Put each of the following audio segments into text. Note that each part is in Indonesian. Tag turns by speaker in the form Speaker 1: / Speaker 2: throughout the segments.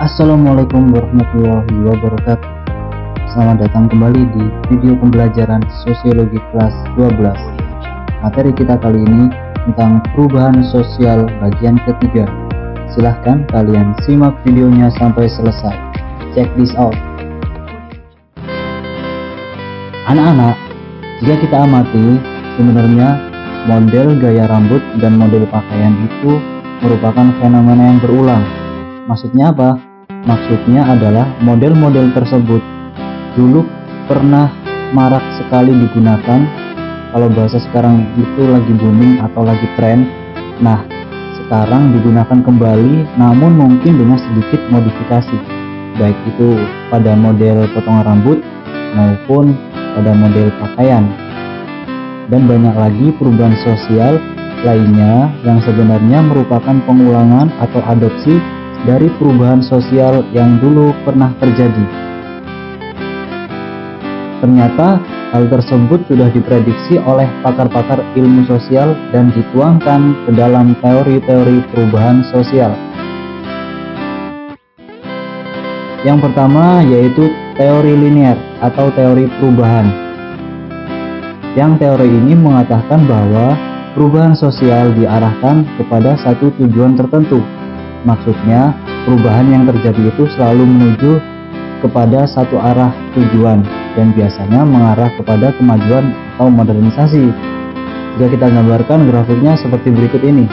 Speaker 1: Assalamualaikum warahmatullahi wabarakatuh. Selamat datang kembali di video pembelajaran Sosiologi kelas 12. Materi kita kali ini tentang perubahan sosial bagian ketiga. Silahkan kalian simak videonya sampai selesai. Check this out. Anak-anak, jika kita amati, sebenarnya model gaya rambut dan model pakaian itu merupakan fenomena yang berulang. Maksudnya apa? Maksudnya adalah model-model tersebut dulu pernah marak sekali digunakan. Kalau bahasa sekarang itu lagi booming atau lagi tren. Nah, sekarang digunakan kembali, namun mungkin dengan sedikit modifikasi, baik itu pada model potongan rambut maupun pada model pakaian. Dan banyak lagi perubahan sosial lainnya yang sebenarnya merupakan pengulangan atau adopsi dari perubahan sosial yang dulu pernah terjadi. Ternyata hal tersebut sudah diprediksi oleh pakar-pakar ilmu sosial dan dituangkan ke dalam teori-teori perubahan sosial. Yang pertama yaitu teori linear atau teori perubahan. Yang teori ini mengatakan bahwa perubahan sosial diarahkan kepada satu tujuan tertentu. Maksudnya, perubahan yang terjadi itu selalu menuju kepada satu arah tujuan dan biasanya mengarah kepada kemajuan atau modernisasi. Jika kita gambarkan grafiknya seperti berikut ini.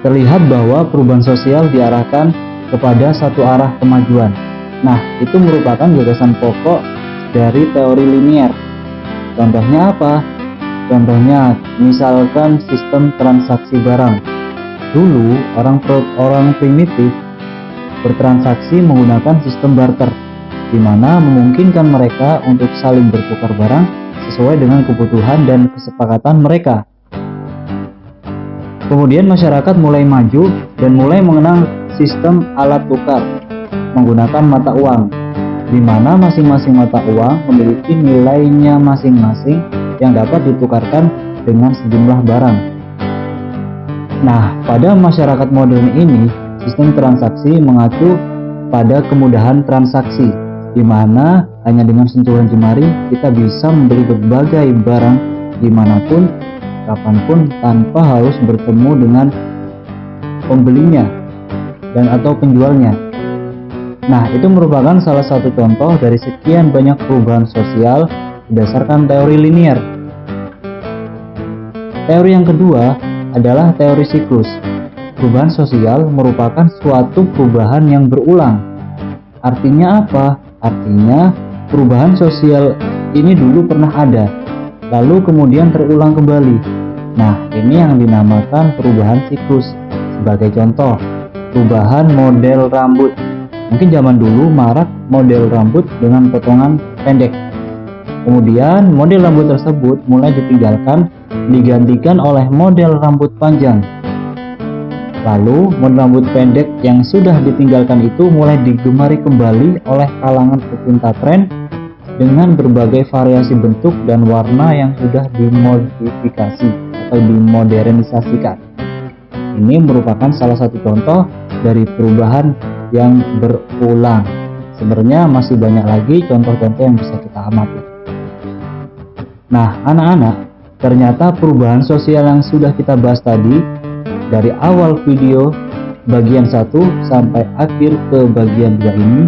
Speaker 1: Terlihat bahwa perubahan sosial diarahkan kepada satu arah kemajuan. Nah, itu merupakan gagasan pokok dari teori linear. Contohnya apa? Contohnya, misalkan sistem transaksi barang. Dulu, orang primitif bertransaksi menggunakan sistem barter, di mana memungkinkan mereka untuk saling bertukar barang sesuai dengan kebutuhan dan kesepakatan mereka. Kemudian masyarakat mulai maju dan mulai mengenal sistem alat tukar menggunakan mata uang, di mana masing-masing mata uang memiliki nilainya masing-masing yang dapat ditukarkan dengan sejumlah barang. Nah, pada masyarakat modern ini, sistem transaksi mengacu pada kemudahan transaksi, di mana hanya dengan sentuhan jemari kita bisa membeli berbagai barang dimanapun, kapanpun, tanpa harus bertemu dengan pembelinya dan atau penjualnya. Nah, itu merupakan salah satu contoh dari sekian banyak perubahan sosial berdasarkan teori linear. Teori yang kedua adalah teori siklus. Perubahan sosial merupakan suatu perubahan yang berulang. Artinya apa? Artinya perubahan sosial ini dulu pernah ada, lalu kemudian terulang kembali. Nah, ini yang dinamakan perubahan siklus. Sebagai contoh, perubahan model rambut. Mungkin zaman dulu marak model rambut dengan potongan pendek. Kemudian model rambut tersebut mulai ditinggalkan, digantikan oleh model rambut panjang. Lalu model rambut pendek yang sudah ditinggalkan itu mulai digemari kembali oleh kalangan pecinta tren dengan berbagai variasi bentuk dan warna yang sudah dimodifikasi atau dimodernisasikan. Ini merupakan salah satu contoh dari perubahan yang berulang. Sebenarnya masih banyak lagi contoh-contoh yang bisa kita amati. Nah, anak-anak, ternyata perubahan sosial yang sudah kita bahas tadi dari awal video bagian 1 sampai akhir ke bagian 2 ini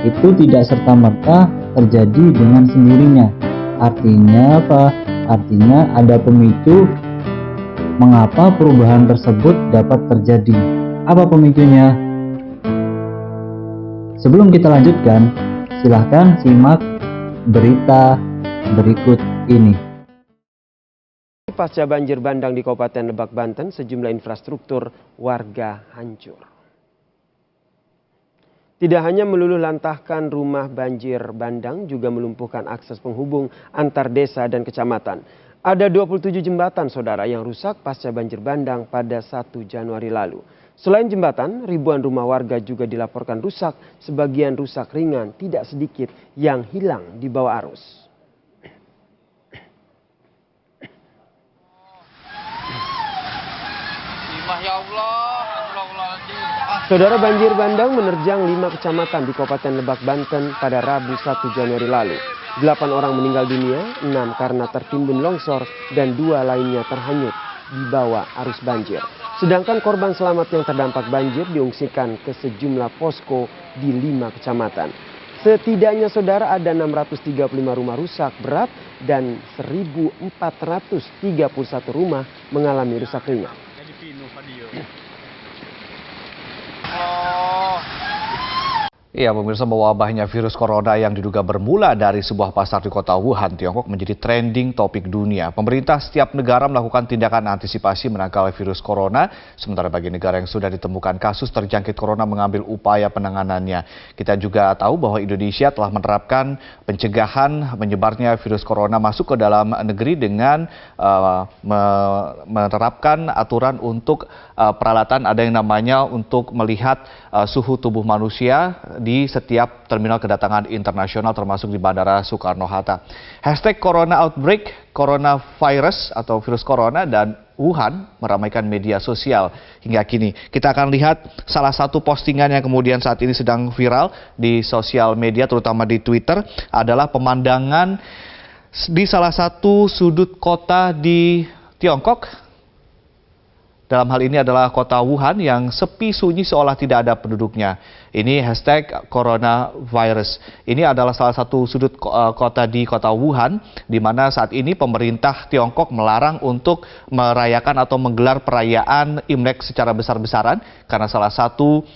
Speaker 1: itu tidak serta-merta terjadi dengan sendirinya. Artinya apa? Artinya ada pemicu mengapa perubahan tersebut dapat terjadi. Apa pemicunya? Sebelum kita lanjutkan, silahkan simak berita berikut ini.
Speaker 2: Pasca banjir bandang di Kabupaten Lebak, Banten, sejumlah infrastruktur warga hancur. Tidak hanya meluluh lantahkan rumah banjir bandang, juga melumpuhkan akses penghubung antar desa dan kecamatan. Ada 27 jembatan, saudara, yang rusak pasca banjir bandang pada 1 Januari lalu. Selain jembatan, ribuan rumah warga juga dilaporkan rusak, sebagian rusak ringan, tidak sedikit yang hilang di bawah arus.
Speaker 3: Ya Allah, astagfirullahaladzim.
Speaker 2: Saudara, banjir bandang menerjang 5 kecamatan di Kabupaten Lebak, Banten pada Rabu 1 Januari lalu. 8 orang meninggal dunia, 6 karena tertimbun longsor, dan 2 lainnya terhanyut di bawah arus banjir. Sedangkan korban selamat yang terdampak banjir diungsikan ke sejumlah posko di 5 kecamatan. Setidaknya saudara ada 635 rumah rusak berat dan 1.431 rumah mengalami rusak ringan.
Speaker 3: Iya, pemirsa, wabahnya virus corona yang diduga bermula dari sebuah pasar di kota Wuhan, Tiongkok menjadi trending topik dunia. Pemerintah setiap negara melakukan tindakan antisipasi menangkal virus corona, sementara bagi negara yang sudah ditemukan kasus terjangkit corona mengambil upaya penanganannya. Kita juga tahu bahwa Indonesia telah menerapkan pencegahan menyebarnya virus corona masuk ke dalam negeri dengan menerapkan aturan untuk peralatan, ada yang namanya untuk melihat suhu tubuh manusia di setiap terminal kedatangan internasional termasuk di Bandara Soekarno-Hatta. Hashtag Corona Outbreak, Coronavirus atau virus corona dan Wuhan meramaikan media sosial hingga kini. Kita akan lihat salah satu postingan yang kemudian saat ini sedang viral di sosial media, terutama di Twitter, adalah pemandangan di salah satu sudut kota di Tiongkok. Dalam hal ini adalah kota Wuhan yang sepi sunyi seolah tidak ada penduduknya. Ini hashtag coronavirus. Ini adalah salah satu sudut kota di kota Wuhan, di mana saat ini pemerintah Tiongkok melarang untuk merayakan atau menggelar perayaan Imlek secara besar-besaran, karena salah satu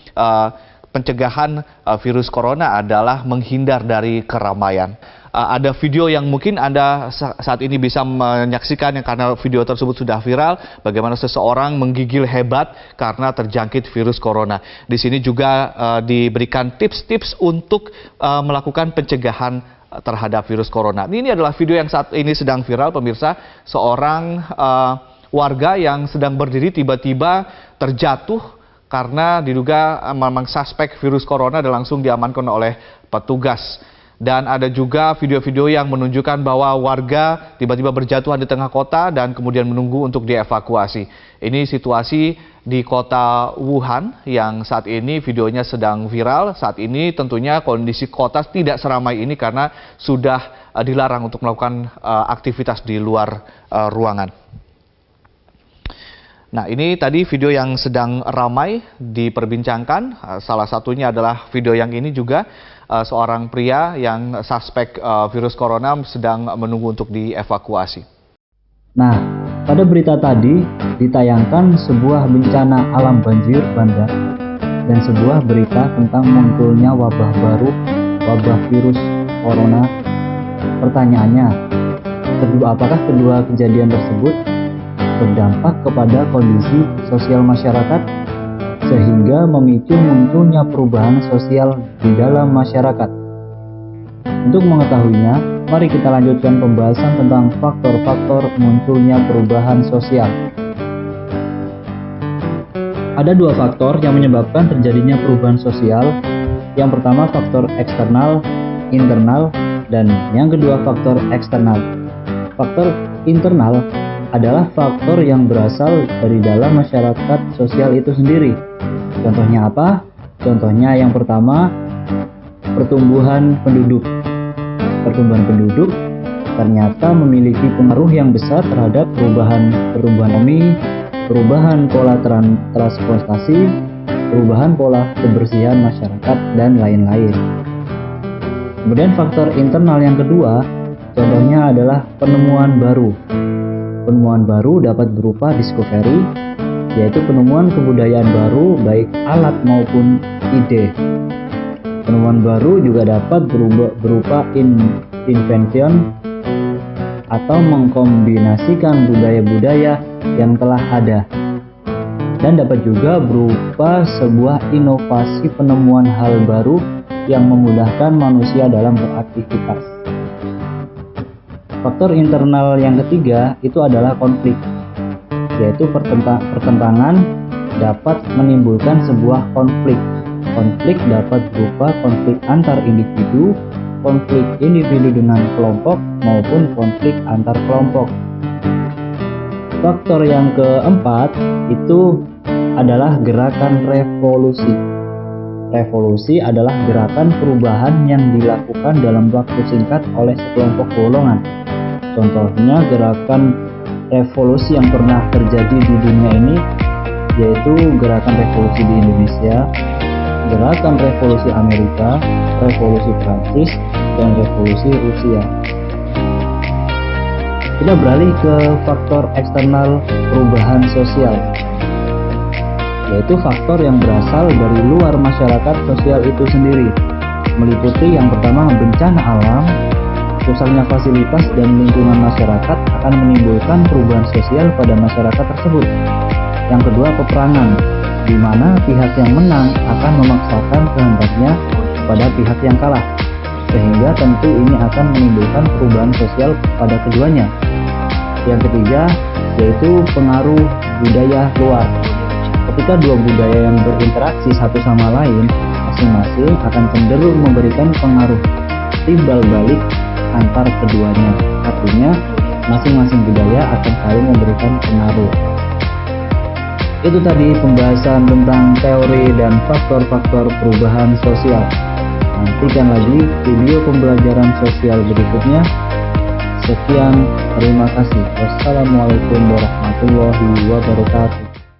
Speaker 3: pencegahan virus corona adalah menghindar dari keramaian. Ada video yang mungkin Anda saat ini bisa menyaksikan, yang karena video tersebut sudah viral, bagaimana seseorang menggigil hebat karena terjangkit virus corona. Di sini juga diberikan tips-tips untuk melakukan pencegahan terhadap virus corona. Ini adalah video yang saat ini sedang viral, pemirsa. Seorang warga yang sedang berdiri tiba-tiba terjatuh karena diduga memang suspek virus corona dan langsung diamankan oleh petugas. Dan ada juga video-video yang menunjukkan bahwa warga tiba-tiba berjatuhan di tengah kota dan kemudian menunggu untuk dievakuasi. Ini situasi di kota Wuhan yang saat ini videonya sedang viral. Saat ini tentunya kondisi kota tidak seramai ini karena sudah dilarang untuk melakukan aktivitas di luar ruangan. Nah, ini tadi video yang sedang ramai diperbincangkan. Salah satunya adalah video yang ini juga, seorang pria yang suspek virus corona sedang menunggu untuk dievakuasi.
Speaker 1: Nah, pada berita tadi ditayangkan sebuah bencana alam banjir bandang dan sebuah berita tentang munculnya wabah baru, wabah virus corona. Pertanyaannya, apakah kedua kejadian tersebut berdampak kepada kondisi sosial masyarakat sehingga memicu munculnya perubahan sosial di dalam masyarakat? Untuk mengetahuinya, mari kita lanjutkan pembahasan tentang faktor-faktor munculnya perubahan sosial. Ada dua faktor yang menyebabkan terjadinya perubahan sosial. Yang pertama faktor eksternal, internal, dan yang kedua faktor eksternal. Faktor internal adalah faktor yang berasal dari dalam masyarakat sosial itu sendiri. Contohnya apa? Contohnya yang pertama, pertumbuhan penduduk. Pertumbuhan penduduk ternyata memiliki pengaruh yang besar terhadap perubahan ekonomi, perubahan pola transportasi, perubahan pola kebersihan masyarakat, dan lain-lain. Kemudian faktor internal yang kedua, contohnya adalah penemuan baru. Penemuan baru dapat berupa discovery, yaitu penemuan kebudayaan baru baik alat maupun ide. Penemuan baru juga dapat berupa invention atau mengkombinasikan budaya-budaya yang telah ada. Dan dapat juga berupa sebuah inovasi penemuan hal baru yang memudahkan manusia dalam beraktivitas. Faktor internal yang ketiga itu adalah konflik, yaitu pertentangan dapat menimbulkan sebuah konflik. Konflik dapat berupa konflik antar individu, konflik individu dengan kelompok, maupun konflik antar kelompok. Faktor yang keempat itu adalah gerakan revolusi. Revolusi adalah gerakan perubahan yang dilakukan dalam waktu singkat oleh sekelompok golongan. Contohnya gerakan revolusi yang pernah terjadi di dunia ini yaitu gerakan revolusi di Indonesia, gerakan revolusi Amerika, revolusi Prancis, dan revolusi Rusia. Kita beralih ke faktor eksternal perubahan sosial, yaitu faktor yang berasal dari luar masyarakat sosial itu sendiri, meliputi yang pertama bencana alam. Rusaknya fasilitas dan lingkungan masyarakat akan menimbulkan perubahan sosial pada masyarakat tersebut. Yang kedua, peperangan, di mana pihak yang menang akan memaksakan kehendaknya kepada pihak yang kalah, sehingga tentu ini akan menimbulkan perubahan sosial pada keduanya. Yang ketiga, yaitu pengaruh budaya luar. Ketika dua budaya yang berinteraksi satu sama lain, masing-masing akan cenderung memberikan pengaruh timbal balik antar keduanya. Artinya, masing-masing budaya akan saling memberikan pengaruh. Itu tadi pembahasan tentang teori dan faktor-faktor perubahan sosial. Nantikan lagi video pembelajaran sosial berikutnya. Sekian, terima kasih. Wassalamualaikum warahmatullahi wabarakatuh.